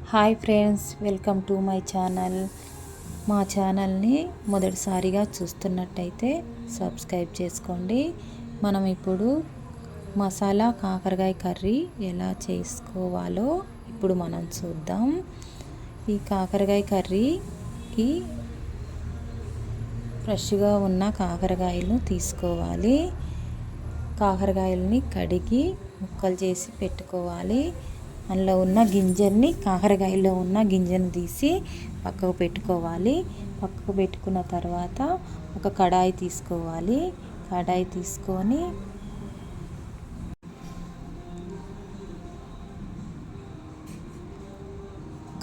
Hi friends, welcome to my channel. మా ఛానల్ని మొదటిసారిగా చూస్తున్నట్టయితే సబ్స్క్రైబ్ చేసుకోండి. మనం ఇప్పుడు మసాలా కాకరకాయ కర్రీ ఎలా చేసుకోవాలో ఇప్పుడు మనం చూద్దాం. ఈ కాకరకాయ కర్రీకి ఫ్రెష్గా ఉన్న కాకరకాయలను తీసుకోవాలి. కాకరకాయలని కడిగి ముక్కలు చేసి పెట్టుకోవాలి. అందులో ఉన్న గింజల్ని, కాకరకాయలో ఉన్న గింజను తీసి పక్కకు పెట్టుకోవాలి. పక్కకు పెట్టుకున్న తర్వాత ఒక కడాయి తీసుకోవాలి. కడాయి తీసుకొని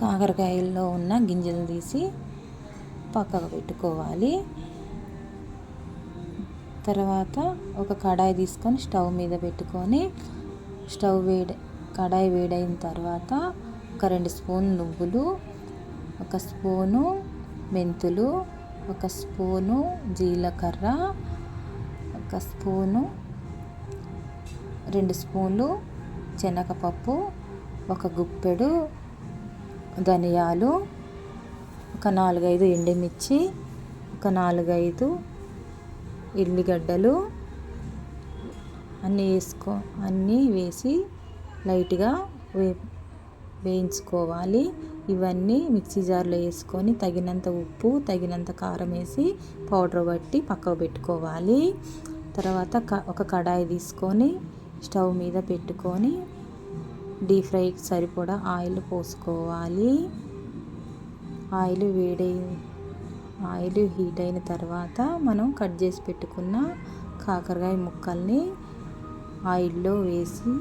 కాకరకాయల్లో ఉన్న గింజలు తీసి పక్కకు పెట్టుకోవాలి. తర్వాత ఒక కడాయి తీసుకొని స్టవ్ మీద పెట్టుకొని కడాయి వేడైన తర్వాత ఒక 2 స్పూన్ నువ్వులు, 1 స్పూను మెంతులు, 1 స్పూను జీలకర్ర, 1 స్పూను 2 స్పూన్లు శనగపప్పు, 1 గుప్పెడు ధనియాలు, ఒక 4-5 ఎండుమిర్చి, ఒక 4-5 ఎల్లిగడ్డలు అన్నీ వేసి లైట్గా వేయించుకోవాలి. ఇవన్నీ మిక్సీ జార్లో వేసుకొని తగినంత ఉప్పు, తగినంత కారం వేసి పౌడర్ బట్టి పక్కకు పెట్టుకోవాలి. తర్వాత ఒక కడాయి తీసుకొని స్టవ్ మీద పెట్టుకొని డీప్ ఫ్రైకి సరిపడా ఆయిల్ పోసుకోవాలి. ఆయిల్ హీట్ అయిన తర్వాత మనం కట్ చేసి పెట్టుకున్న కాకరకాయ ముక్కల్ని ఆయిల్లో వేసి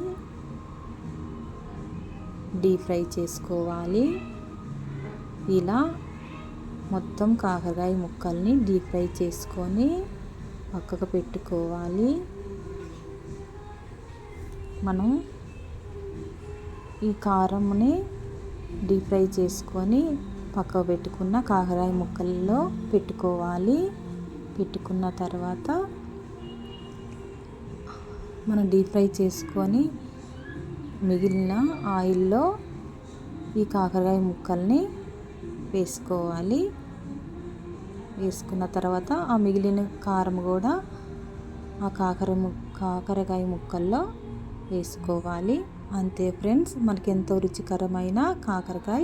డీప్ ఫ్రై చేసుకోవాలి. ఇలా మొత్తం కాకరకాయ ముక్కల్ని డీప్ ఫ్రై చేసుకొని పక్కకు పెట్టుకోవాలి. మనం ఈ కారంని డీప్ ఫ్రై చేసుకొని పక్కకు పెట్టుకున్న కాకరకాయ ముక్కల్లో పెట్టుకోవాలి. పెట్టుకున్న తర్వాత మనం డీప్ ఫ్రై చేసుకొని మిగిలిన ఆయిల్లో ఈ కాకరకాయ ముక్కల్ని వేసుకోవాలి. వేసుకున్న తర్వాత ఆ మిగిలిన కారం కూడా ఆ కాకరకాయ ముక్కల్లో వేసుకోవాలి. అంతే ఫ్రెండ్స్, మనకి ఎంతో రుచికరమైన కాకరకాయ